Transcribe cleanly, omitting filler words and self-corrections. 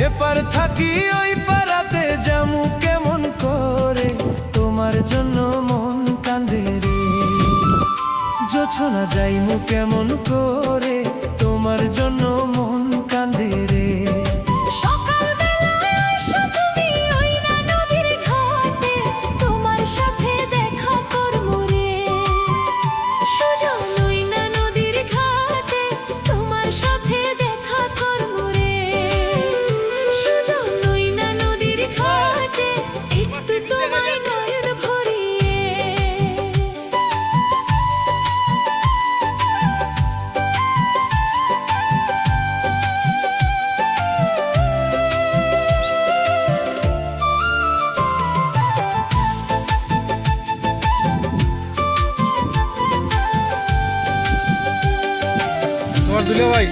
এপার থাকি ওই পারাতে যামু কেমন করে, তোমার জন্য মন কান্দে রে। জোছনা যাইমু কেমন করে, তোমার জন্য মন কান্দে রে। তোমার দুলা ভাই